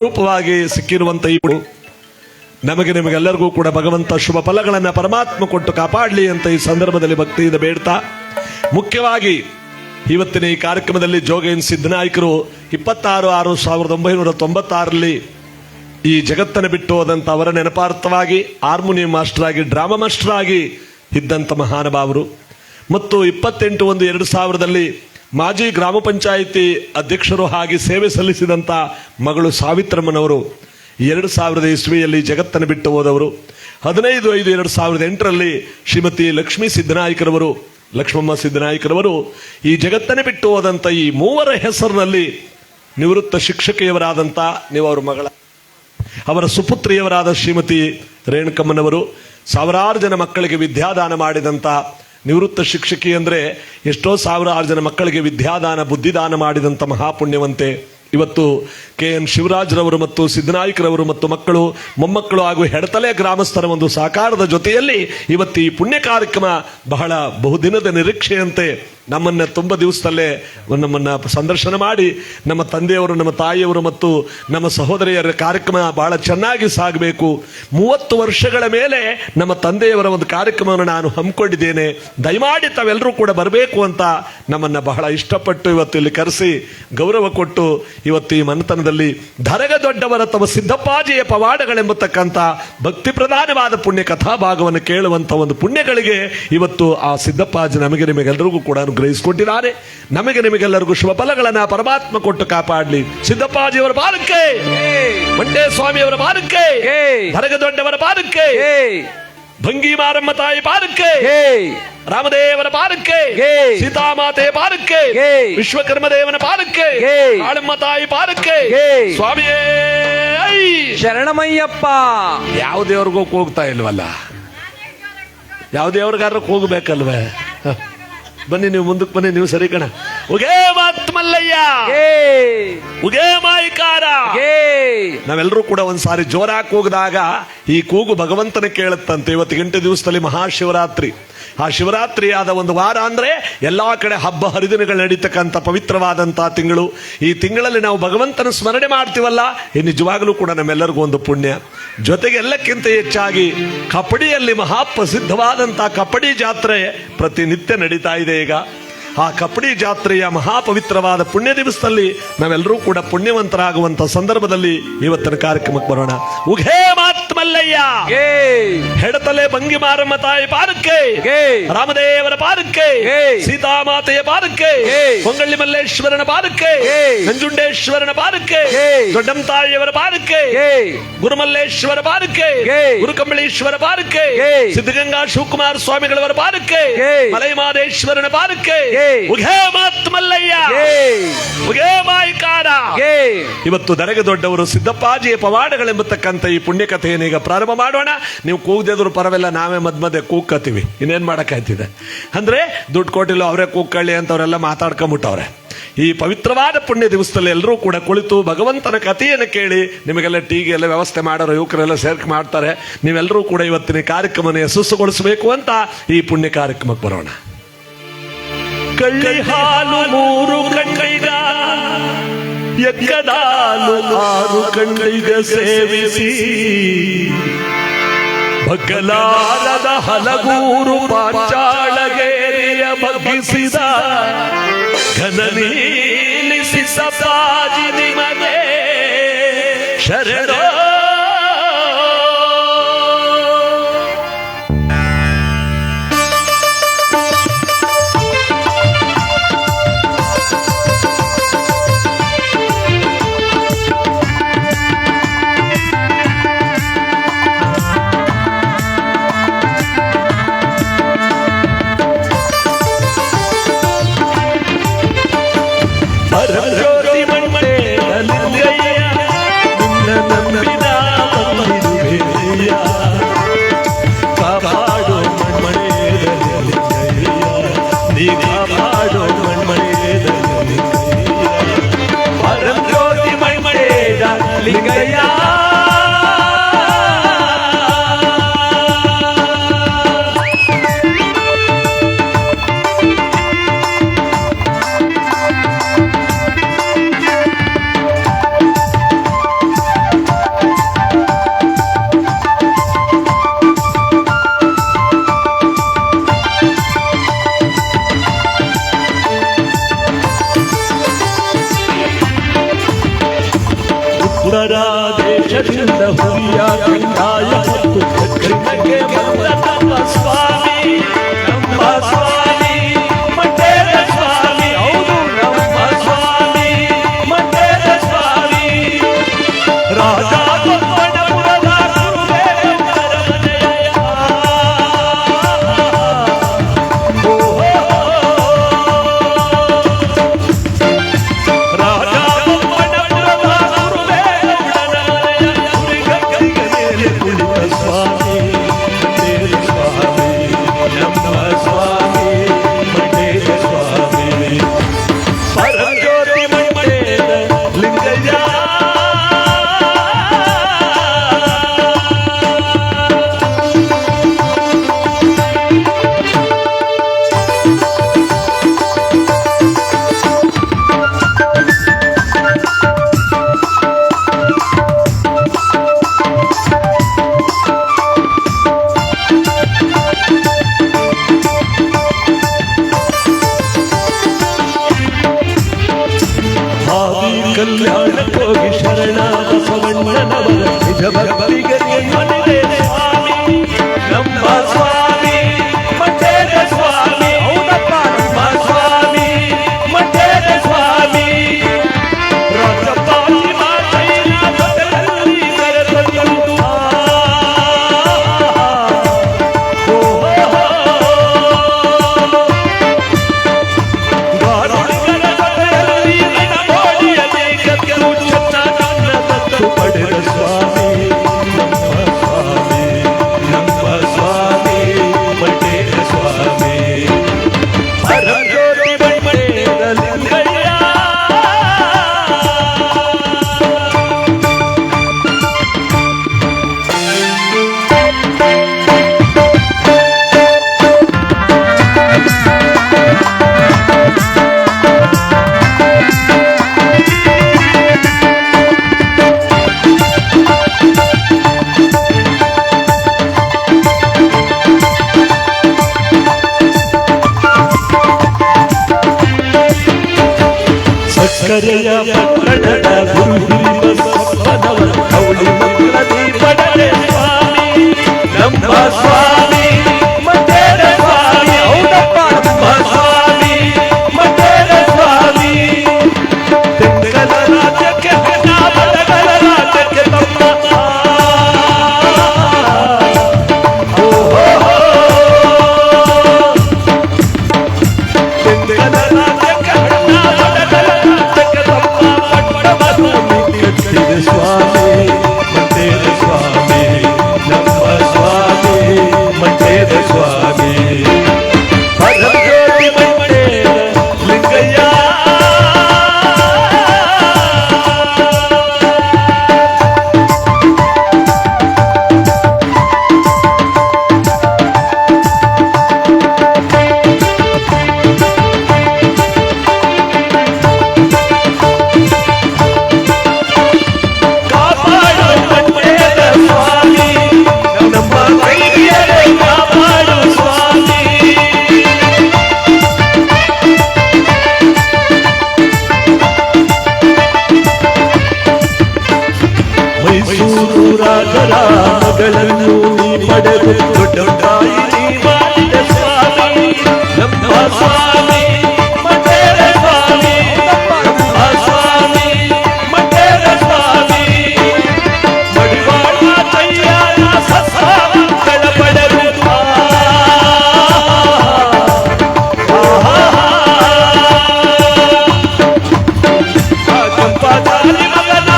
ರೂಪವಾಗಿ ಸಿಕ್ಕಿರುವಂತ ಈ ನಮಗೆ ನಿಮಗೆಲ್ಲರಿಗೂ ಕೂಡ ಭಗವಂತ ಶುಭ ಫಲಗಳನ್ನು ಪರಮಾತ್ಮ ಕೊಟ್ಟು ಕಾಪಾಡಲಿ ಅಂತ ಈ ಸಂದರ್ಭದಲ್ಲಿ ಭಕ್ತಿಯಿಂದ ಬೇಡ್ತಾ, ಮುಖ್ಯವಾಗಿ ಇವತ್ತಿನ ಈ ಕಾರ್ಯಕ್ರಮದಲ್ಲಿ ಜೋಗೇನ್ ಸಿದ್ದನಾಯಕರು 26/6/1996 ಈ ಜಗತ್ತನ್ನು ಬಿಟ್ಟು ಹೋದಂತ ಅವರ ನೆನಪಾರ್ಥವಾಗಿ ಹಾರ್ಮೋನಿಯಂ ಮಾಸ್ಟರ್ ಆಗಿ, ಡ್ರಾಮಾ ಮಾಸ್ಟರ್ ಆಗಿ ಇದ್ದಂಥ ಮಹಾನುಭಾವರು ಮತ್ತು 28/1/2000 ಮಾಜಿ ಗ್ರಾಮ ಪಂಚಾಯಿತಿ ಅಧ್ಯಕ್ಷರು ಹಾಗೆ ಸೇವೆ ಸಲ್ಲಿಸಿದಂಥ ಮಗಳು ಸಾವಿತ್ರಮ್ಮನವರು 2000 ಇಸ್ವಿಯಲ್ಲಿ ಜಗತ್ತನ್ನು ಬಿಟ್ಟು ಹೋದವರು. 15/5/2008 ಶ್ರೀಮತಿ ಲಕ್ಷ್ಮೀ ಸಿದ್ದನಾಯಕರವರು, ಲಕ್ಷ್ಮಮ್ಮ ಸಿದ್ದನಾಯಕರವರು ಈ ಜಗತ್ತನ್ನು ಬಿಟ್ಟು ಹೋದಂಥ ಈ ಮೂವರ ಹೆಸರಿನಲ್ಲಿ ನಿವೃತ್ತ ಶಿಕ್ಷಕಿಯವರಾದಂಥ ನೀವು ಅವರ ಮಗಳ ಅವರ ಸುಪುತ್ರಿಯವರಾದ ಶ್ರೀಮತಿ ರೇಣುಕಮ್ಮನವರು, ಸಾವಿರಾರು ಜನ ಮಕ್ಕಳಿಗೆ ವಿದ್ಯಾದಾನ ಮಾಡಿದಂಥ ನಿವೃತ್ತ ಶಿಕ್ಷಕಿ ಅಂದರೆ ಎಷ್ಟೋ ಸಾವಿರಾರು ಜನ ಮಕ್ಕಳಿಗೆ ವಿದ್ಯಾದಾನ ಬುದ್ಧಿದಾನ ಮಾಡಿದಂಥ ಮಹಾಪುಣ್ಯವಂತೆ. ಇವತ್ತು KN ಶಿವರಾಜ್ರವರು ಮತ್ತು ಸಿದ್ದನಾಯಕರವರು ಮತ್ತು ಮಕ್ಕಳು ಮೊಮ್ಮಕ್ಕಳು ಹಾಗೂ ಹೆಡತಲೆ ಗ್ರಾಮಸ್ಥರ ಒಂದು ಸಹಕಾರದ ಜೊತೆಯಲ್ಲಿ ಇವತ್ತು ಈ ಪುಣ್ಯ ಕಾರ್ಯಕ್ರಮ ಬಹಳ ಬಹುದಿನದ ನಿರೀಕ್ಷೆಯಂತೆ ನಮ್ಮನ್ನ ತುಂಬ ದಿವಸದಲ್ಲೇ ನಮ್ಮನ್ನ ಸಂದರ್ಶನ ಮಾಡಿ ನಮ್ಮ ತಂದೆಯವರು, ನಮ್ಮ ತಾಯಿಯವರು ಮತ್ತು ನಮ್ಮ ಸಹೋದರಿಯರ ಕಾರ್ಯಕ್ರಮ ಬಹಳ ಚೆನ್ನಾಗಿ ಸಾಗಬೇಕು. 30 ವರ್ಷಗಳ ಮೇಲೆ ನಮ್ಮ ತಂದೆಯವರ ಒಂದು ಕಾರ್ಯಕ್ರಮವನ್ನು ನಾನು ಹಮ್ಮಿಕೊಂಡಿದ್ದೇನೆ, ದಯಮಾಡಿ ತಾವೆಲ್ಲರೂ ಕೂಡ ಬರಬೇಕು ಅಂತ ನಮ್ಮನ್ನ ಬಹಳ ಇಷ್ಟಪಟ್ಟು ಇವತ್ತು ಇಲ್ಲಿ ಕರೆಸಿ ಗೌರವ ಕೊಟ್ಟು ಇವತ್ತು ಈ ಮನೆತನದಲ್ಲಿ ಧರಗ ದೊಡ್ಡವರ ತಮ್ಮ ಸಿದ್ದಪ್ಪಾಜಿಯ ಪವಾಡಗಳೆಂಬತಕ್ಕಂಥ ಭಕ್ತಿ ಪ್ರಧಾನವಾದ ಪುಣ್ಯ ಕಥಾಭಾಗವನ್ನು ಕೇಳುವಂತ ಒಂದು ಪುಣ್ಯಗಳಿಗೆ ಇವತ್ತು ಆ ಸಿದ್ದಪ್ಪಾಜಿ ನಮಗೆ ನಿಮಗೆಲ್ಲರಿಗೂ ಕೂಡ ಗ್ರಹಿಸಿಕೊಟ್ಟಿದ್ದಾರೆ. ನಮಗೆ ನಿಮಗೆಲ್ಲರಿಗೂ ಶುಭ ಫಲಗಳನ್ನ ಪರಮಾತ್ಮ ಕೊಟ್ಟು ಕಾಪಾಡಲಿ. ಸಿದ್ದಪ್ಪಾಜಿಯವರ ಬಾಲಕ್ಕೆ, ಮಂಟೇ ಸ್ವಾಮಿಯವರ ಬಾಲಕ್ಕೆ, ಧರಗ ದೊಡ್ಡವರ ಬಾಲಕ್ಕೆ, ಭಂಗಿ ಮಾರಮ್ಮ ತಾಯಿ ಪಾದಕ್ಕೆ, ರಾಮದೇವರ ಪಾದಕ್ಕೆ, ಸೀತಾಮಾತೆ ಪಾದಕ್ಕೆ, ವಿಶ್ವಕರ್ಮ ದೇವನ ಪಾದಕ್ಕೆ, ಕಾಳಮ್ಮ ತಾಯಿ ಪಾದಕ್ಕೆ, ಸ್ವಾಮಿಯೇ ಶರಣಮಯ್ಯಪ್ಪ. ಯಾವ ದೇವ್ರಿಗೂ ಹೋಗ್ತಾ ಇಲ್ವಲ್ಲ, ಯಾವ ದೇವ್ರಿಗಾರ ಹೋಗ್ಬೇಕಲ್ವೇ? ಬನ್ನಿ ನೀವು ಮುಂದಕ್ಕೆ ಬನ್ನಿ, ನೀವು ಸರಿ ಕಣ. ಉಗೇ ಮಾತ್ ಮಲ್ಲಯ್ಯ, ಉಗೇ ಮಾಯಿಕಾರ. ನಾವೆಲ್ಲರೂ ಕೂಡ ಒಂದ್ಸಾರಿ ಜೋರಾಗಿ ಕೂಗಿದಾಗ ಈ ಕೂಗು ಭಗವಂತನ ಕೇಳುತ್ತಂತೆ. ಇವತ್ತು 8 ದಿವಸದಲ್ಲಿ ಮಹಾಶಿವರಾತ್ರಿ. ಆ ಶಿವರಾತ್ರಿ ಆದ ಒಂದು ವಾರ ಅಂದ್ರೆ ಎಲ್ಲಾ ಕಡೆ ಹಬ್ಬ ಹರಿದಿನಗಳು ನಡೀತಕ್ಕಂಥ ಪವಿತ್ರವಾದಂತಹ ತಿಂಗಳು. ಈ ತಿಂಗಳಲ್ಲಿ ನಾವು ಭಗವಂತನ ಸ್ಮರಣೆ ಮಾಡ್ತೀವಲ್ಲ, ಈ ನಿಜವಾಗಲೂ ಕೂಡ ನಮ್ಮೆಲ್ಲರಿಗೂ ಒಂದು ಪುಣ್ಯ. ಜೊತೆಗೆ ಎಲ್ಲಕ್ಕಿಂತ ಹೆಚ್ಚಾಗಿ ಕಪಡಿಯಲ್ಲಿ ಮಹಾಪ್ರಸಿದ್ಧವಾದಂತಹ ಕಪಡಿ ಜಾತ್ರೆ ಪ್ರತಿನಿತ್ಯ ನಡೀತಾ ಇದೆ ಈಗ. ಆ ಕಪಡಿ ಜಾತ್ರೆಯ ಮಹಾಪವಿತ್ರವಾದ ಪುಣ್ಯ ದಿವಸದಲ್ಲಿ ನಾವೆಲ್ಲರೂ ಕೂಡ ಪುಣ್ಯವಂತರಾಗುವಂತ ಸಂದರ್ಭದಲ್ಲಿ ಇವತ್ತಿನ ಕಾರ್ಯಕ್ರಮಕ್ಕೆ ಬರೋಣ. ಉಘೇ ಮಾತ್ ಮಲ್ಲಯ್ಯ, ಹೆಡತಲೆ ಭಂಗಿ ಮಾರಮ್ಮ ತಾಯಿ ಪಾದಕ್ಕೆ, ರಾಮದೇವರ ಪಾದಕ್ಕೆ, ಸೀತಾಮಾತೆಯ ಪಾದಕ್ಕೆ, ಹೊಂಗಳ್ಳಿ ಮಲ್ಲೇಶ್ವರನ ಪಾದಕ್ಕೆ, ನಂಜುಂಡೇಶ್ವರನ ಪಾದಕ್ಕೆ, ದೊಡ್ಡಮ್ಮ ತಾಯಿಯವರ ಪಾದಕ್ಕೆ, ಗುರುಮಲ್ಲೇಶ್ವರ ಪಾದಕ್ಕೆ, ಗುರುಕಂಬಳೇಶ್ವರ ಪಾದಕ್ಕೆ, ಸಿದ್ಧಗಂಗಾ ಶಿವಕುಮಾರ ಸ್ವಾಮಿಗಳವರ ಪಾದಕ್ಕೆ, ಮಲೈಮಾದೇಶ್ವರನ ಪಾದಕ್ಕೆ, ಉಘೇ ಮಾತ್ ಮಲ್ಲಯ್ಯ, ಉಘೇ ಮಾಯಿಕಾರ. ಇವತ್ತು ಧರೆಗೆ ದೊಡ್ಡವರು ಸಿದ್ದಪ್ಪಾಜಿಯ ಪವಾಡಗಳೆಂಬತಕ್ಕಂಥ ಈ ಪುಣ್ಯ ಕಥೆಯನ್ನು ಈಗ ಪ್ರಾರಂಭ ಮಾಡೋಣ. ನೀವು ಕೂಗದಿದ್ರು ಪರವೆಲ್ಲ, ನಾವೇ ಮಧ್ಯ ಕೂಗ್ಕತ್ತೀವಿ, ಇನ್ನೇನ್ ಮಾಡಕ್ಕಾಯ್ತಿದೆ ಅಂದ್ರೆ ದುಡ್ಡು ಕೊಟ್ಟಿಲ್ಲ ಅವರೇ ಕೂಗ್ಕಳ್ಳಿ ಅಂತ ಅವರೆಲ್ಲ ಮಾತಾಡ್ಕೊಂಡ್ಬಿಟ್ಟವ್ರೆ. ಈ ಪವಿತ್ರವಾದ ಪುಣ್ಯ ದಿವಸದಲ್ಲಿ ಎಲ್ಲರೂ ಕೂಡ ಕುಳಿತು ಭಗವಂತನ ಕಥೆಯನ್ನು ಕೇಳಿ, ನಿಮಗೆಲ್ಲ ಟೀಗೆ ಎಲ್ಲ ವ್ಯವಸ್ಥೆ ಮಾಡೋರು ಯುವಕರೆಲ್ಲ ಸೇರ್ಕೆ ಮಾಡ್ತಾರೆ. ನೀವೆಲ್ಲರೂ ಕೂಡ ಇವತ್ತಿನ ಕಾರ್ಯಕ್ರಮವನ್ನು ಯಶಸ್ಸುಗೊಳಿಸಬೇಕು ಅಂತ ಈ ಪುಣ್ಯ ಕಾರ್ಯಕ್ರಮಕ್ಕೆ ಬರೋಣ. ಕಳ್ಳಿ ಹಾಲು 3 ಕಣ್ಣಿಗ, ಎಕ್ಕದಾಲು 6 ಕಣ್ಣಿಗ ಸೇವಿಸಿ, ಬಗ್ಗಲಾರದ ಹಲಗೂರು ಪಾಂಚಾಳಗೇರಿಯ ಬಗ್ಗಿಸಿದ ಘನನೀಲಿ ಸಿದ್ದಪ್ಪಾಜಿ ನಿಮಗೆ ಶರಣ. ಉತ್ತರ ದೇಶದಿಂದ ಹುರಿಯ ಕಂದಾಯ ಮತ್ತು ದಕ್ಷಿಣಕ್ಕೆ ಬಂದ ನಮ್ಮ ಸ್ವಾಮಿ ಮಂಟೇದ ಸ್ವಾಮಿ. ಹೌದು, ನಮ್ಮ ಸ್ವಾಮಿ ಮಂಟೇದ ಸ್ವಾಮಿ. ರಾಜ ಬೊಮ್ಮನಪುರದ ಗುರುದೇವರ ಮನೆಯ ಕಲ್ಯಾಣಕ್ಕೋಗಿ ಶರಣ ಬಸವಣ್ಣನವರ ನಿಜ ಭಕ್ತಿಗೆ ಮನೆಯ ಸ್ವಾಮಿ ನಮ್ಮ ಸ್ವಾಮಿ ಮಂಟೇದ ಸ್ವಾಮಿ. ಹೌದಪ್ಪ, ನಮ್ಮ ಸ್ವಾಮಿ ಮಂಟೇದ ಸ್ವಾಮಿ. ರಾಜಪಾಲಿ ಮಾತೈನ ಬದಲಲ್ಲಿ ಬೆರೆತಂದು ಪಡೆದ ಸ್ವಾಮಿ ನಮ್ಮ ಸ್ವಾಮಿ ಮಂಟೇದ ಸ್ವಾಮಿ. ಪರಜ್ಯೋತಿ ಮಂಟೇದ ಲಿಂಗಯ್ಯ. ಸಕ್ಕರೆಯ ಪಟ್ಟಣದ ಗುರು ಹಿರಿಯ ಬಸವನವರ ಕೌಳಿ ಮಕ್ಕಳದಿ ಪಡೆದ ಸ್ವಾಮಿ ನಮ್ಮ ಸ್ವಾಮಿ ಮಂಟೇದ ಸ್ವಾಮಿ. ಹೌದಪ್ಪ, ನಮ್ಮ ಸ್ವಾಮಿ ಮಂಟೇದ ಸ್ವಾಮಿ. ತೆಂಗಲ ರಾಜ್ಯಕ್ಕೆ ಹಣ ಬಡಗಲ ರಾಜ್ಯಕ್ಕೆ ತಮ್ಮ ತೆಂಗಲ ರಾಜ್ಯಕ್ಕೆ ಹಣ ಸ್ವಾಮಿ ಮಂಟೇದ ಸ್ವಾಮಿ ನಮ್ಮ ಸ್ವಾಮಿ ಮಂಟೇದ ಸ್ವಾಮಿ. ಪರಜ್ಯೋತಿ ಮಂಟೇದ ಲಿಂಗಯ್ಯ. ಮೈಸೂರು ರಾಜರ ಮಗಳನ್ನು ನೀ ಪಡೆದು ದೊಡ್ಡಾಯಿ ನೀ ಮಾಡಿದ ಸ್ವಾಮಿ ನಮ್ಮ ಸ್ವಾಮಿ ಮಂಟೇದ ಸ್ವಾಮಿ. ನಮ್ಮ ಸ್ವಾಮಿ ಮಂಟೇದ ಸ್ವಾಮಿ. ಮಡಿವಾಳ ಕೈಯಾರ ಸಸ್ವಾಮಿಗಳ ಪಡೆದು ಚಂಪಾಚಾರಿ ಮಗನ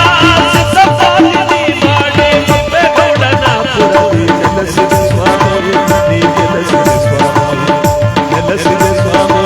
ನೆಲೆಸಿದ ಸ್ವಾಮಿ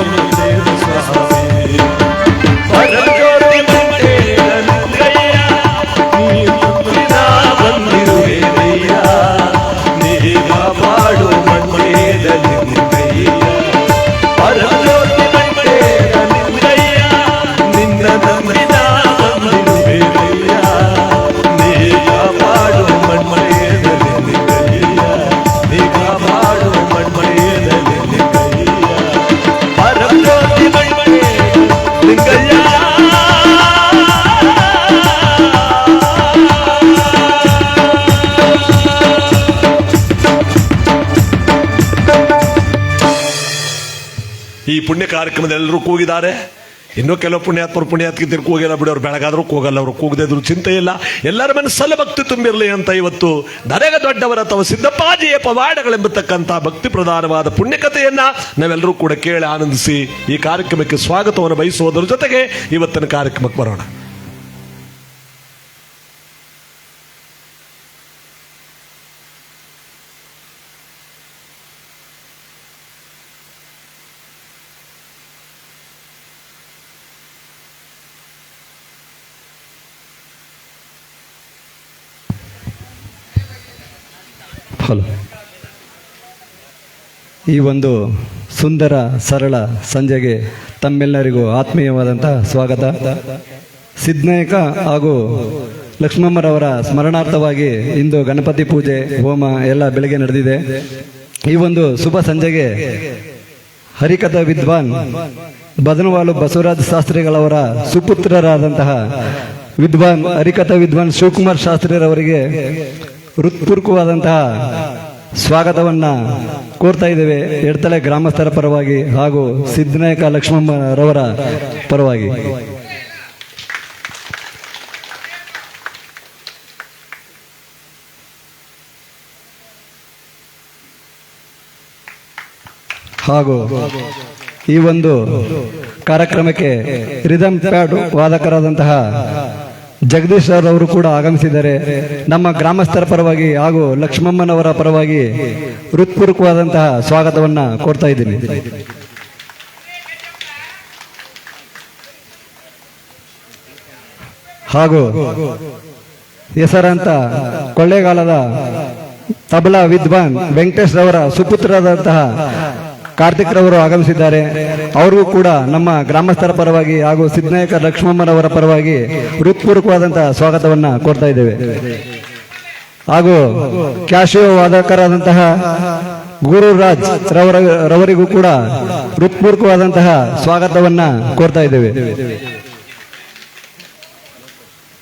ಪುಣ್ಯ ಕಾರ್ಯಕ್ರಮದಲ್ಲಿ ಎಲ್ಲರೂ ಕೂಗಿದ್ದಾರೆ. ಇನ್ನೂ ಕೆಲವು ಪುಣ್ಯಾತ್ಕಿದ್ರು ಕೂಗಿಲ್ಲ ಬಿಡಿ, ಅವ್ರು ಬೆಳಗಾದ್ರೂ ಕೂಗಲ್ಲ, ಅವರು ಕೂಗದಿದ್ರು ಚಿಂತೆ ಇಲ್ಲ. ಎಲ್ಲರ ಮನಸ್ಸಲ್ಲ ಭಕ್ತಿ ತುಂಬಿರಲಿ ಅಂತ ಇವತ್ತು ದರೆಗ ದೊಡ್ಡವರ ಅಥವಾ ಸಿದ್ದಪ್ಪಾಜಿಯ ಪವಾಡಗಳೆಂಬತಕ್ಕಂಥ ಭಕ್ತಿ ಪ್ರಧಾನವಾದ ಪುಣ್ಯಕಥೆಯನ್ನ ನಾವೆಲ್ಲರೂ ಕೂಡ ಕೇಳಿ ಆನಂದಿಸಿ ಈ ಕಾರ್ಯಕ್ರಮಕ್ಕೆ ಸ್ವಾಗತವನ್ನು ಬಯಸುವುದರ ಜೊತೆಗೆ ಇವತ್ತಿನ ಕಾರ್ಯಕ್ರಮಕ್ಕೆ ಬರೋಣ. ಹಲೋ. ಈ ಒಂದು ಸುಂದರ ಸರಳ ಸಂಜೆಗೆ ತಮ್ಮೆಲ್ಲರಿಗೂ ಆತ್ಮೀಯವಾದಂಥ ಸ್ವಾಗತ. ಸಿದ್ಧನಾಯಕ ಹಾಗೂ ಲಕ್ಷ್ಮಮ್ಮರವರ ಸ್ಮರಣಾರ್ಥವಾಗಿ ಇಂದು ಗಣಪತಿ ಪೂಜೆ ಹೋಮ ಎಲ್ಲ ಬೆಳಗ್ಗೆ ನಡೆದಿದೆ. ಈ ಒಂದು ಶುಭ ಸಂಜೆಗೆ ಹರಿಕಥಾ ವಿದ್ವಾನ್ ಬದನವಾಲು ಬಸವರಾಜ ಶಾಸ್ತ್ರಿಗಳವರ ಸುಪುತ್ರರಾದಂತಹ ವಿದ್ವಾನ್ ಹರಿಕಥಾ ವಿದ್ವಾನ್ ಶಿವಕುಮಾರ್ ಶಾಸ್ತ್ರಿರವರಿಗೆ ಹೃತ್ಪೂರ್ವಕವಾದಂತಹ ಸ್ವಾಗತವನ್ನ ಕೋರ್ತಾ ಇದ್ದೇವೆ ಎಡ್ತಲೆ ಗ್ರಾಮಸ್ಥರ ಪರವಾಗಿ ಹಾಗೂ ಸಿದ್ಧನಾಯಕ ಲಕ್ಷ್ಮಮ್ಮರವರ ಪರವಾಗಿ. ಹಾಗೂ ಈ ಒಂದು ಕಾರ್ಯಕ್ರಮಕ್ಕೆ ರಿದಮ್ ಪ್ಯಾಡ್ ವಾದಕರಾದಂತಹ ಜಗದೀಶ್ ಅವರು ಕೂಡ ಆಗಮಿಸಿದ್ದಾರೆ. ನಮ್ಮ ಗ್ರಾಮಸ್ಥರ ಪರವಾಗಿ ಹಾಗೂ ಲಕ್ಷ್ಮಮ್ಮನವರ ಪರವಾಗಿ ಹೃತ್ಪೂರ್ವಕವಾದಂತಹ ಸ್ವಾಗತವನ್ನ ಕೋರ್ತಾ ಇದ್ದೀನಿ. ಹಾಗೂ ಹೆಸರಾಂತ ಕೊಳ್ಳೇಗಾಲದ ತಬಲಾ ವಿದ್ವಾನ್ ವೆಂಕಟೇಶ್ ರವರ ಸುಪುತ್ರರಾದಂತಹ ಕಾರ್ತಿಕ್ ರವರು ಆಗಮಿಸಿದ್ದಾರೆ. ಅವರಿಗೂ ಕೂಡ ನಮ್ಮ ಗ್ರಾಮಸ್ಥರ ಪರವಾಗಿ ಹಾಗೂ ಸಿದ್ಧನಾಯಕ ಲಕ್ಷ್ಮಮ್ಮನವರ ಪರವಾಗಿ ಹೃತ್ಪೂರ್ವಕವಾದಂತಹ ಸ್ವಾಗತವನ್ನ ಕೋರ್ತಾ ಇದ್ದೇವೆ. ಹಾಗೂ ಕ್ಯಾಶಿಯೋ ವಾದಕರಾದಂತಹ ಗುರುರಾಜ್ ರವರಿಗೂ ಕೂಡ ಹೃತ್ಪೂರ್ವಕವಾದಂತಹ ಸ್ವಾಗತವನ್ನ ಕೋರ್ತಾ ಇದ್ದೇವೆ.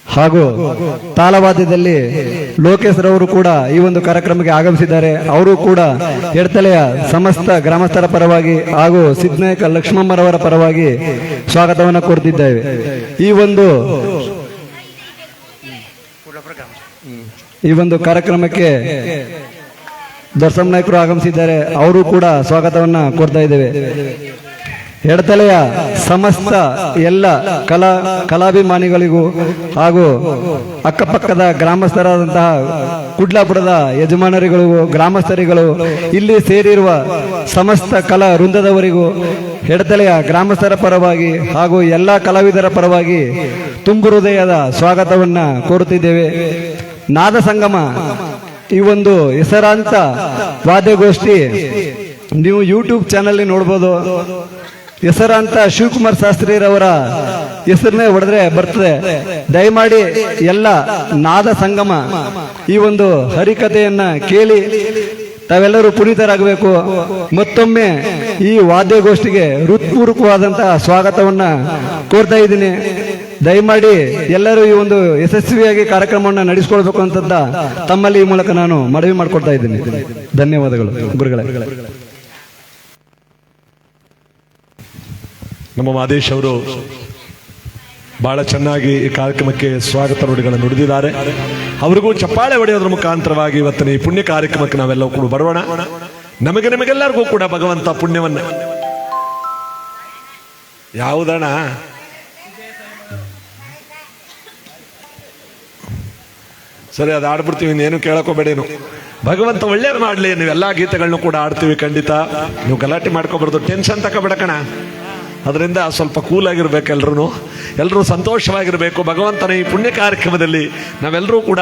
ಹಾಗೂ ತಾಳವಾದ್ಯದಲ್ಲಿ ಲೋಕೇಶ್ ರವರು ಕೂಡ ಈ ಒಂದು ಕಾರ್ಯಕ್ರಮಕ್ಕೆ ಆಗಮಿಸಿದ್ದಾರೆ. ಅವರು ಕೂಡ ಎಡ್ತಲೆಯ ಸಮಸ್ತ ಗ್ರಾಮಸ್ಥರ ಪರವಾಗಿ ಹಾಗೂ ಸಿದ್ಧನಾಯಕ ಲಕ್ಷ್ಮಮ್ಮರವರ ಪರವಾಗಿ ಸ್ವಾಗತವನ್ನು ಕೋರ್ತಿದ್ದೇವೆ. ಈ ಒಂದು ಕಾರ್ಯಕ್ರಮಕ್ಕೆ ದರ್ಶನ ನಾಯಕರು ಆಗಮಿಸಿದ್ದಾರೆ. ಅವರು ಕೂಡ ಸ್ವಾಗತವನ್ನ ಕೋರ್ತಾ ಇದ್ದೇವೆ. ಎಡತಲೆಯ ಸಮಸ್ತ ಎಲ್ಲ ಕಲಾಭಿಮಾನಿಗಳಿಗೂ ಹಾಗೂ ಅಕ್ಕಪಕ್ಕದ ಗ್ರಾಮಸ್ಥರಾದಂತಹ ಕುಡ್ಲಾಪುರದ ಯಜಮಾನರಿಗಳಿಗೂ ಗ್ರಾಮಸ್ಥರಿಗಳು ಇಲ್ಲಿ ಸೇರಿರುವ ಸಮಸ್ತ ಕಲಾ ವೃಂದದವರಿಗೂ ಎಡತಲೆಯ ಗ್ರಾಮಸ್ಥರ ಪರವಾಗಿ ಹಾಗೂ ಎಲ್ಲ ಕಲಾವಿದರ ಪರವಾಗಿ ತುಂಬು ಹೃದಯದ ಸ್ವಾಗತವನ್ನ ಕೋರುತ್ತಿದ್ದೇವೆ. ನಾದ ಸಂಗಮ ಈ ಒಂದು ಹೆಸರಾಂತ ವಾದ್ಯಗೋಷ್ಠಿ ನೀವು ಯೂಟ್ಯೂಬ್ ಚಾನಲ್ ನೋಡ್ಬೋದು. ಹೆಸರಾಂತ ಶಿವಕುಮಾರ್ ಶಾಸ್ತ್ರಿರವರ ಹೆಸರನ್ನೇ ಹೊಡೆದ್ರೆ ಬರ್ತದೆ. ದಯಮಾಡಿ ಎಲ್ಲ ನಾದ ಸಂಗಮ ಈ ಒಂದು ಹರಿಕಥೆಯನ್ನ ಕೇಳಿ ತಾವೆಲ್ಲರೂ ಪುನೀತರಾಗಬೇಕು. ಮತ್ತೊಮ್ಮೆ ಈ ವಾದ್ಯಗೋಷ್ಠಿಗೆ ಹೃತ್ಪೂರ್ವಕವಾದಂತಹ ಸ್ವಾಗತವನ್ನ ಕೋರ್ತಾ ಇದ್ದೀನಿ. ದಯಮಾಡಿ ಎಲ್ಲರೂ ಈ ಒಂದು ಯಶಸ್ವಿಯಾಗಿ ಕಾರ್ಯಕ್ರಮವನ್ನು ನಡೆಸಿಕೊಳ್ಬೇಕು ಅಂತ ತಮ್ಮಲ್ಲಿ ಈ ಮೂಲಕ ನಾನು ಮನವಿ ಮಾಡಿಕೊಡ್ತಾ ಇದ್ದೀನಿ. ಧನ್ಯವಾದಗಳು ಗುರುಗಳೇ. ನಮ್ಮ ಮಾದೇಶ್ ಅವರು ಬಹಳ ಚೆನ್ನಾಗಿ ಈ ಕಾರ್ಯಕ್ರಮಕ್ಕೆ ಸ್ವಾಗತ ನುಡಿಗಳನ್ನು ನುಡಿದಿದ್ದಾರೆ. ಅವರಿಗೂ ಚಪ್ಪಾಳೆ ಹೊಡೆಯೋದ್ರ ಮುಖಾಂತರವಾಗಿ ಇವತ್ತಿನ ಈ ಪುಣ್ಯ ಕಾರ್ಯಕ್ರಮಕ್ಕೆ ನಾವೆಲ್ಲವೂ ಕೂಡ ಬರೋಣ. ನಿಮಗೆಲ್ಲರಿಗೂ ಕೂಡ ಭಗವಂತ ಪುಣ್ಯವನ್ನ ಯಾವುದಣ್ಣ ಸರಿ ಅದು ಆಡ್ಬಿಡ್ತೀವಿ, ಇನ್ನೇನು ಕೇಳಕೋಬೇಡೇನು. ಭಗವಂತ ಒಳ್ಳೇದು ಮಾಡಲಿ. ನೀವೆಲ್ಲ ಗೀತೆಗಳನ್ನು ಕೂಡ ಆಡ್ತೀವಿ ಖಂಡಿತ. ನೀವು ಗಲಾಟೆ ಮಾಡ್ಕೊಬಾರ್ದು, ಟೆನ್ಷನ್ ತಗೋಬೇಡಕಣ. ಅದರಿಂದ ಸ್ವಲ್ಪ ಕೂಲ್ ಆಗಿರ್ಬೇಕು. ಎಲ್ಲರೂ ಸಂತೋಷವಾಗಿರಬೇಕು. ಭಗವಂತನ ಈ ಪುಣ್ಯ ಕಾರ್ಯಕ್ರಮದಲ್ಲಿ ನಾವೆಲ್ಲರೂ ಕೂಡ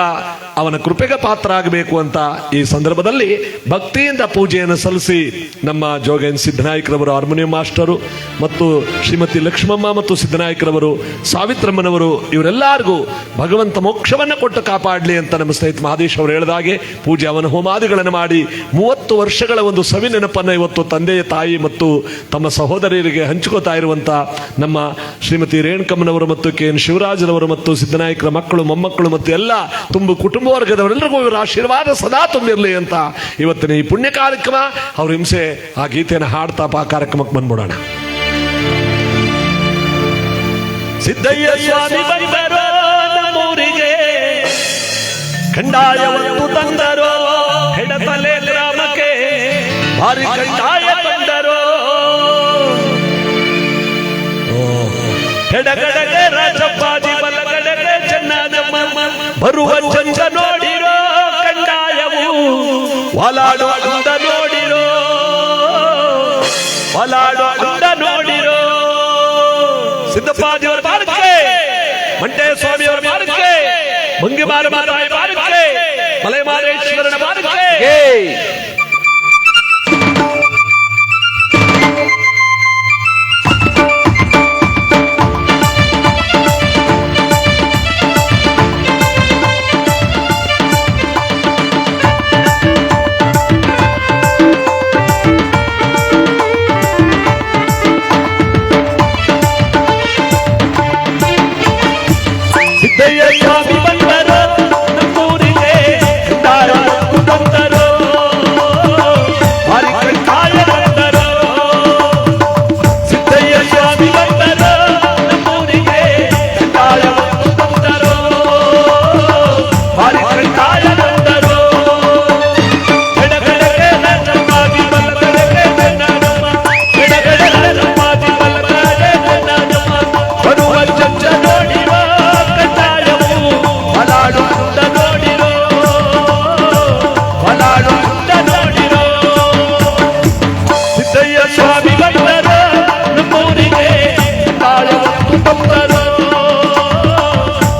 ಅವನ ಕೃಪೆಗೆ ಪಾತ್ರ ಆಗಬೇಕು ಅಂತ ಈ ಸಂದರ್ಭದಲ್ಲಿ ಭಕ್ತಿಯಿಂದ ಪೂಜೆಯನ್ನು ಸಲ್ಲಿಸಿ ನಮ್ಮ ಜೋಗೇನ್ ಸಿದ್ಧನಾಯಕರವರು ಹಾರ್ಮೋನಿಯಂ ಮಾಸ್ಟರು ಮತ್ತು ಶ್ರೀಮತಿ ಲಕ್ಷ್ಮಮ್ಮ ಮತ್ತು ಸಿದ್ಧನಾಯಕರವರು ಸಾವಿತ್ರಮ್ಮನವರು ಇವರೆಲ್ಲರಿಗೂ ಭಗವಂತ ಮೋಕ್ಷವನ್ನು ಕೊಟ್ಟು ಕಾಪಾಡಲಿ ಅಂತ ನಮ್ಮ ಸ್ನೇಹಿತ ಮಹದೇಶ್ ಅವರು ಹೇಳಿದಾಗೆ ಪೂಜೆ ಅವನ ಹೋಮಾದಿಗಳನ್ನು ಮಾಡಿ 30 ವರ್ಷಗಳ ಒಂದು ಸವಿ ನೆನಪನ್ನು ಇವತ್ತು ತಂದೆಯ ತಾಯಿ ಮತ್ತು ತಮ್ಮ ಸಹೋದರಿಯರಿಗೆ ಹಂಚಿಕೋತಾ ಇರುವಂತ ನಮ್ಮ ಶ್ರೀಮತಿ ರೇಣುಕಮ್ಮನವರು ಮತ್ತು ಕೆ.ಎನ್. ಶಿವರಾಜರವರು ಮತ್ತು ಸಿದ್ಧನಾಯಕರ ಮಕ್ಕಳು ಮೊಮ್ಮಕ್ಕಳು ಮತ್ತು ಎಲ್ಲ ತುಂಬು ಕುಟುಂಬ ವರ್ಗದವರೆಲ್ಲರಿಗೂ ಇವರ ಆಶೀರ್ವಾದ ಸದಾ ತುಂಬಿರಲಿ ಅಂತ ಇವತ್ತಿನ ಈ ಪುಣ್ಯ ಕಾರ್ಯಕ್ರಮ ಅವ್ರ ಹಿಂಸೆ ಆ ಗೀತೆಯನ್ನು ಹಾಡ್ತಾ ಕಾರ್ಯಕ್ರಮಕ್ಕೆ ಬಂದ್ಬಿಡೋಣ. ಸಿದ್ದಯ್ಯ ಸ್ವಾಮಿ ಬಂದರೋ ನಮ್ಮೂರಿಗೆ, ಕಂದಾಯವನ್ನು ತಂದರೋ ಹೆಡತಲೆ ಗ್ರಾಮಕ್ಕೆ, ಭಾರಿ ಕಂದಾಯ ತಂದರೋ. ಎಡಗಡೆಗೆ ರಾಜಪ್ಪಾಜಿ, ಬಲಗಡೆಗೆ ಚೆನ್ನಮ್ಮ, ಬರುವ ಚಂದ ನೋಡಿರೋ ಕಂದಾಯವು, ವಾಲಾಡೋ ಅಂದ ನೋಡಿರೋ, ವಾಲಾಡೋ ಅಂದ ನೋಡಿರೋ. ಸಿದ್ದಪ್ಪಾಜಿಯವರ ಬಾರಕ್ಕೆ, ಮಂಟೆ ಸ್ವಾಮಿಯವರ ಬಾರಕ್ಕೆ, ಮಂಗಿಮಾರ ಮಾತಾಯಿ ಬಾರಕ್ಕೆ, ಮಲೆಮಾರೇಶ್ವರನ ಬಾರಕ್ಕೆ. ಸಿದ್ದಯ್ಯ ಸ್ವಾಮಿ ಬಂದರೋ ನಮ್ಮೂರಿಗೆ, ಕಂದಾಯವನ್ನು ತಂದರೋ, ಭಾರಿ ಕಂದಾಯ ತಂದರೋ. ಸಿದ್ದಯ್ಯ ಸ್ವಾಮಿ ಬಂದರೋ ನಮ್ಮೂರಿಗೆ, ಕಂದಾಯವನ್ನು ತಂದರೋ, ಭಾರಿ ಕಂದಾಯ ತಂದರೋ. ಎಡಗಡೆಗೆ ರಾಜಪ್ಪಾಜಿ, ಬಲಗಡೆಗೆ ಚೆನ್ನಮ್ಮ, ಎಡಗಡೆ ರಾಜಪ್ಪಾಜಿ, ಬಲಗಡೆ ಚೆನ್ನಮ್ಮ, ಬರುವ ಚಂಚ ನೋಡಿರೋ ವಲಾಡು ಅಂದ ನೋಡಿರೋ, ವಲಾಡು ಅಂದ ನೋಡಿರೋ. ಸಿದ್ದಯ್ಯ ಸ್ವಾಮಿ ಬಂದರೋ ನಮ್ಮೂರಿಗೆ, ಕಂದಾಯವನ್ನು ತಂದರೋ,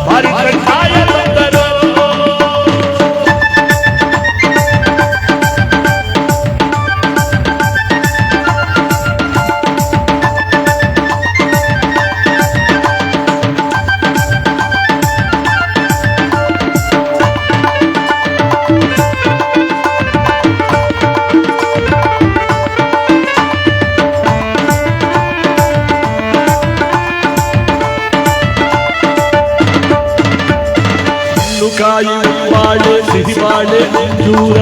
ಭಾರಿ ಕಂದಾಯ ತಂದರೋ. ಕಾಯಿ ಬಾಳೆ, ಸಿಹಿ ಬಾಳೆ, ಅಂಜೂರ,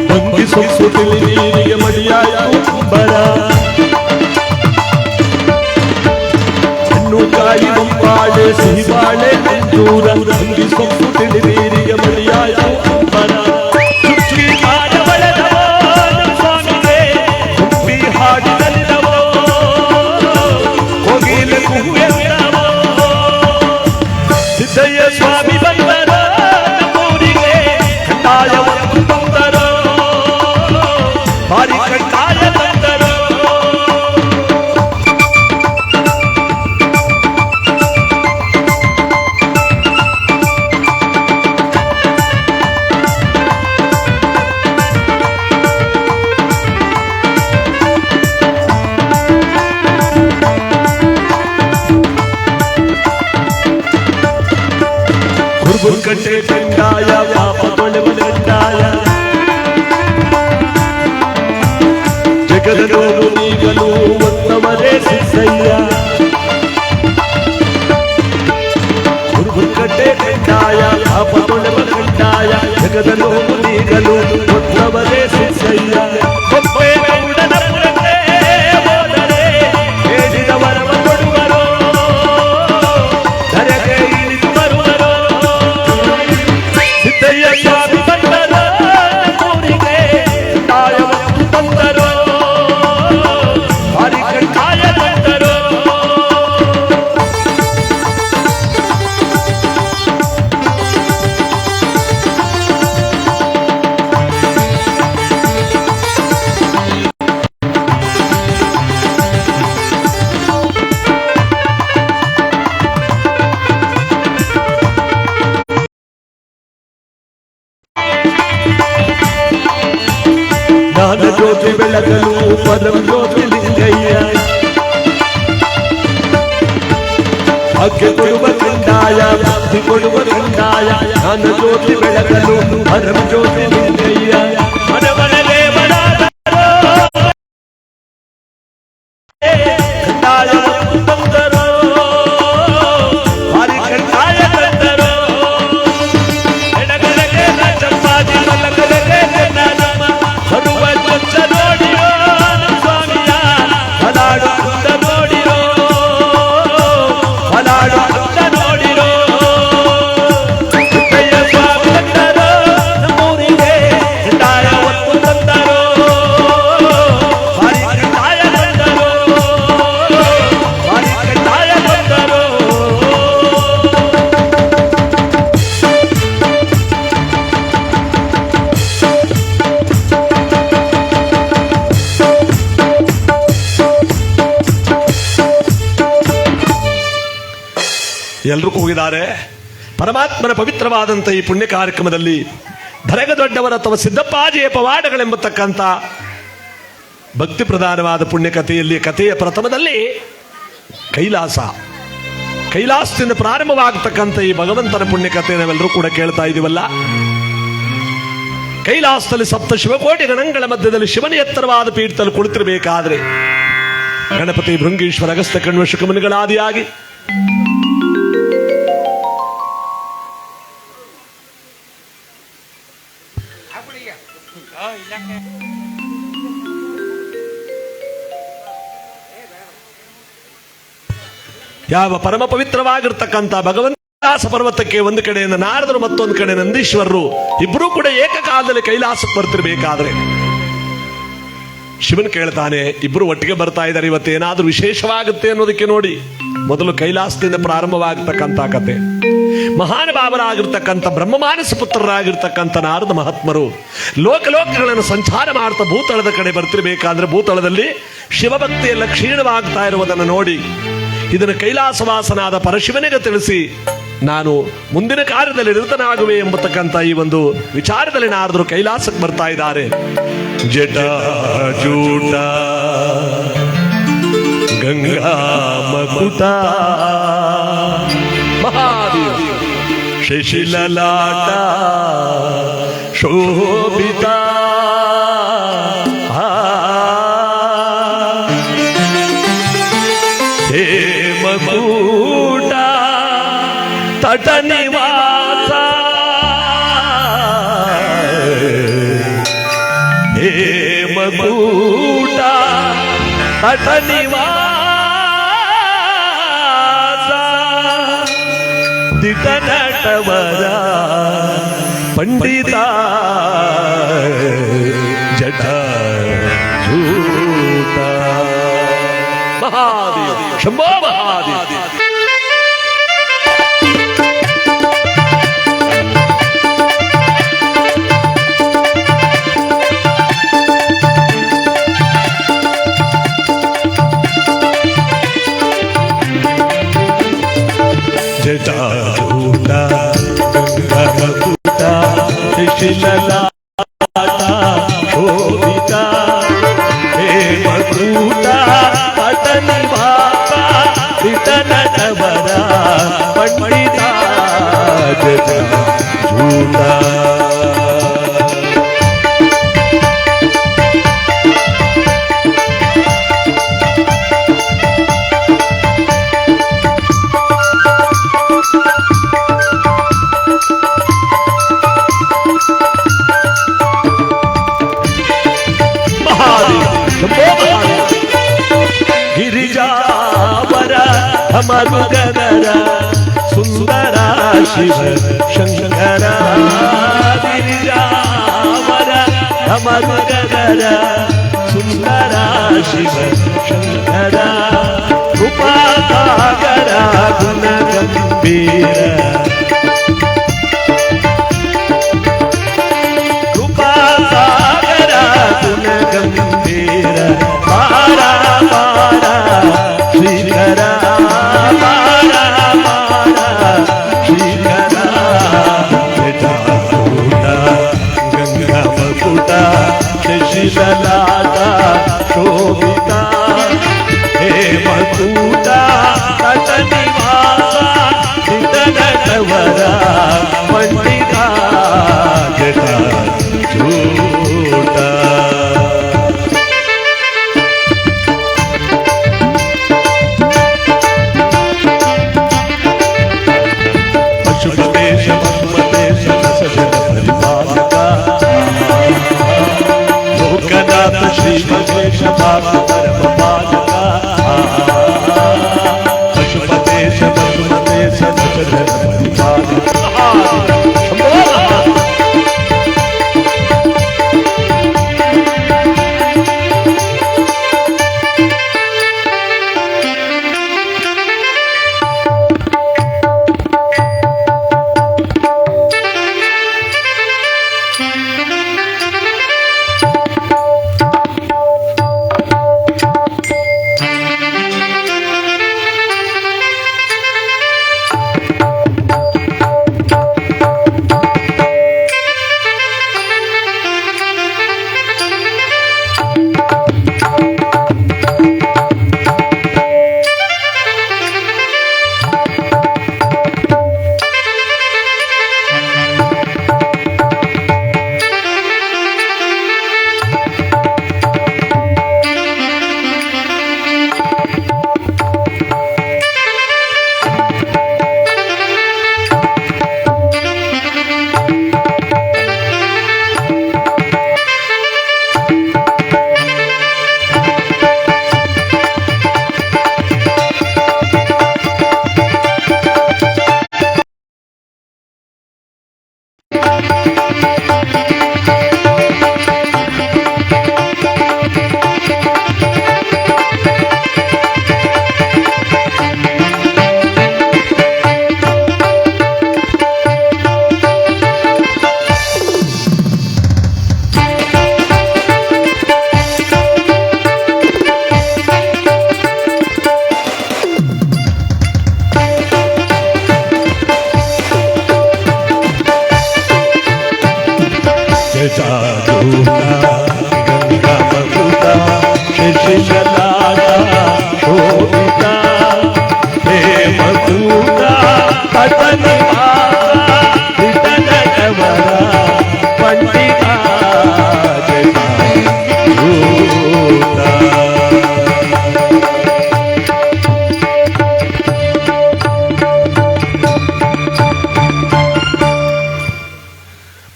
ಬಂಗಿ ಸೊಪ್ಪು ತಿಳಿ ನೀರಿಗೆ ಮಡಿಯಾಯಿತು ಬರ. ಹಣ್ಣು ಕಾಯಿ ಬಾಳೆ, ಸಿಹಿ ಬಾಳೆ, ಅಂಜೂರ, ಬಂಗಿ ಸೊಪ್ಪು ತಿಳಿ ನೀರಿಗೆ ಮಡಿಯಾಯಿತು ಬರ. ಚುಕ್ಕಿ ಕಾಡ ಬಳದವೋ ನಮ್ಮ ಸ್ವಾಮಿಗೆ, ಹುಬ್ಬಿ ಹಾಡಿದಲ್ಲಿದವೋ, ಕೋಗಿಲೆ ಕೂಗುವೆಂದವೋ. ಸಿದ್ದಯ್ಯ ಸ್ವಾಮಿ ಬಂದರೋ ನಮ್ಮೂರಿಗೆ, ಕಂದಾಯವನ್ನು ತಂದರೋ, ಭಾರಿ ಕಂದಾಯ ತಂದರೋ. ಗುರುಕಟ್ಟೆ ಕಂದಾಯ, ಪಾಪ ತೊಳೆವ ಕಂದಾಯ, ಜಗದ ನೋವು ನೀಗಲು ಒತ್ತವರೇ ಸಿದ್ದಯ್ಯ. ಗುರುಕಟ್ಟೆ ಕಂದಾಯ, ಪಾಪ ತೊಳೆವ ಕಂದಾಯ, ಜಗದ ನೋವು ನೀಗಲು ಒತ್ತವರೇ ಸಿದ್ದಯ್ಯ. ಕೊಪ್ಪೆ ಗೌಡನ ಪುರಕ್ಕೆ ಹೋದರೆ ಹೇಳಿದ ವರವ ಕೊಡುವರೋ, ಧರೆಗೆ ಇಳಿದು ಬರುವರೋ. ಸಿದ್ದಯ್ಯ ಸ್ವಾಮಿ ಬಂದರೋ ನಮ್ಮೂರಿಗೆ, ಕಂದಾಯವನ್ನು ತಂದರೋ, ಭಾರಿ ಕಂದಾಯ ತಂದರೋ. ಜ್ಞಾನ ಜ್ಯೋತಿ ಬೆಳಗಲು ಪರಂ ಜ್ಯೋತಿ ಲಿಂಗಯ್ಯ, ಭಾಗ್ಯ ಕೊಡುವ ಕಂದಾಯ, ಭಕ್ತಿ ಕೊಡುವ ಕಂದಾಯ, ಜ್ಞಾನ ಜ್ಯೋತಿ ಬೆಳಗಲು ಪರಂ ಜ್ಯೋತಿ ಲಿಂಗಯ್ಯ. ಮನ ಮನಗೆ ಬಡಾದರೋ, ಕಂದಾಯವನ್ನು ತಂದರೋ, ಭಾರಿ ಕಂದಾಯ ತಂದರೋ. ಎಡಗಡೆಗೆ ರಾಜಪ್ಪಾಜಿ, ಬಲಗಡೆಗೆ ಚೆನ್ನಮ್ಮ, ಬರುವ ಚಂಚ ನೋಡಿರೋ ನಮ್ಮ ಸ್ವಾಮಿಯ, ವಲಾಡು ಅಂದ ಎಲ್ಲರೂ ಕೂಗಿದ್ದಾರೆ. ಪರಮಾತ್ಮನ ಪವಿತ್ರವಾದಂಥ ಈ ಪುಣ್ಯ ಕಾರ್ಯಕ್ರಮದಲ್ಲಿ ಧರೆಗ ದೊಡ್ಡವರ ಅಥವಾ ಸಿದ್ದಪ್ಪಾಜಿಯ ಪವಾಡಗಳೆಂಬತಕ್ಕಂಥ ಭಕ್ತಿ ಪ್ರಧಾನವಾದ ಪುಣ್ಯಕಥೆಯಲ್ಲಿ ಕಥೆಯ ಪ್ರಥಮದಲ್ಲಿ ಕೈಲಾಸದಿಂದ ಪ್ರಾರಂಭವಾಗತಕ್ಕಂಥ ಈ ಭಗವಂತನ ಪುಣ್ಯಕಥೆ ನಾವೆಲ್ಲರೂ ಕೂಡ ಕೇಳ್ತಾ ಇದೀವಲ್ಲ. ಕೈಲಾಸದಲ್ಲಿ ಸಪ್ತ ಶಿವಕೋಟಿ ಗಣಗಳ ಮಧ್ಯದಲ್ಲಿ ಶಿವನ ಎತ್ತರವಾದ ಪೀಠದಲ್ಲಿ ಕುಳಿತಿರಬೇಕಾದ್ರೆ ಗಣಪತಿ ಭೃಂಗೀಶ್ವರ ಅಗಸ್ತ್ಯ ಕಣ್ವ ಶುಕಮುನಿಗಳಾದಿಯಾಗಿ ಯಾವ ಪರಮ ಪವಿತ್ರವಾಗಿರ್ತಕ್ಕಂಥ ಭಗವಂತ ಪರ್ವತಕ್ಕೆ ಒಂದು ಕಡೆಯಿಂದ ನಾರದರು, ಮತ್ತೊಂದು ಕಡೆ ನಂದೀಶ್ವರರು ಇಬ್ಬರೂ ಕೂಡ ಏಕಕಾಲದಲ್ಲಿ ಕೈಲಾಸಕ್ಕೆ ಬರ್ತಿರ್ಬೇಕಾದ್ರೆ ಶಿವನ್ ಕೇಳ್ತಾನೆ, ಇಬ್ರು ಒಟ್ಟಿಗೆ ಬರ್ತಾ ಇದ್ದಾರೆ, ಇವತ್ತೇನಾದ್ರೂ ವಿಶೇಷವಾಗುತ್ತೆ ಅನ್ನೋದಕ್ಕೆ ನೋಡಿ. ಮೊದಲು ಕೈಲಾಸದಿಂದ ಪ್ರಾರಂಭವಾಗತಕ್ಕಂಥ ಕತೆ. ಮಹಾನುಭಾವರಾಗಿರ್ತಕ್ಕಂಥ ಬ್ರಹ್ಮಮಾನಸ ಪುತ್ರರಾಗಿರ್ತಕ್ಕಂಥ ನಾರದ ಮಹಾತ್ಮರು ಲೋಕಲೋಕಗಳನ್ನು ಸಂಚಾರ ಮಾಡ್ತಾ ಭೂತಳದ ಕಡೆ ಬರ್ತಿರ್ಬೇಕಾದ್ರೆ ಭೂತಳದಲ್ಲಿ ಶಿವಭಕ್ತಿಯೆಲ್ಲ ಕ್ಷೀಣವಾಗ್ತಾ ಇರುವುದನ್ನು ನೋಡಿ ಇದನ್ನು ಕೈಲಾಸವಾಸನಾದ ಪರಶಿವನಿಗೆ ತಿಳಿಸಿ ನಾನು ಮುಂದಿನ ಕಾರ್ಯದಲ್ಲಿ ನಿರತನಾಗುವೆ ಎಂಬತಕ್ಕಂಥ ಈ ಒಂದು ವಿಚಾರದಲ್ಲಿ ನಾರದರು ಕೈಲಾಸಕ್ಕೆ ಬರ್ತಾ ಇದ್ದಾರೆ. ಜಟಾಜೂಟ ಗಂಗಾ ಮಕುತ ಮಹಾದೇವ ಶಶಿಲಲಾಟ ಶೋಭಿತ ಹೇಮಕೂಟ ತಟ ನಿವಾಸ ಹೇಮಕೂಟ ತಟ ನಿವಾಸ ದಿಟ ನಟವರ ಪಂಡಿತ ಜಟ ಜೂಟ ಮಹಾದೇವ ಶಂಭೋ ಮಹಾದೇವ. ಜಟಾಜೂಟ ಗಂಗಮಕುಟ ಶಿಶಿಲಲಾಟ ಶೋಭಿತ ಹೇಮಕೂಟ ಪಟನಿವಾಸ ವಿಠಲನವರ ಪಂಡಿತ ಜಟಾಜೂಟ. ಗಿರಿಜಾವರ ಮರುಗದರ ಸುಂದರ ಶಿವ ಶಂಕರ ಗಿರಿಜಾವರ ಮರುಗದರ ಸುಂದರ ಶಿವ ಶಂಕರ ಉಪಾಸಾಗರ ಗುಣ ಗಂಭೀರ ಉಪಾಸಾಗರ ಗುಣ ಗಂಭೀರ ಪಾರ ಪಾರ ಶ್ರೀಕರ ಪಾರ ಪಾರ ಶ್ರೀಕರ ಜಟಾಜೂಟ ಗಂಗಮಕುಟ ಶಶಿಲಲಾಟ ಶೋಭಿತ ಹೇಮಕೂಟ ತಟ ನಿವಾಸ ಸಿದ್ಧನಟವರ ಪಂಡಿತ ಜಟಾಜೂಟ. ಪಶುಪತೇಶ ಪಶುಪತೇಶ ಸಜನ ಪರಿಪಾಲಕ ಲೋಕನಾಥ ಶ್ರೀ ಮಹೇಶ ಪರಮ ಪಾಲಕ ಪಶುಪತೇಶ ಪಶುಪತೇಶ ಸಜನ ಪರಿಪಾಲಕ.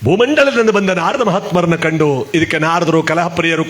ಭೂಮಂಡಲದಿಂದ ಬಂದ ನಾರದ ಮಹಾತ್ಮರನ್ನ ಕಂಡು ಇದಕ್ಕೆ ನಾರದರು ಕಲಹಪ್ರಿಯರು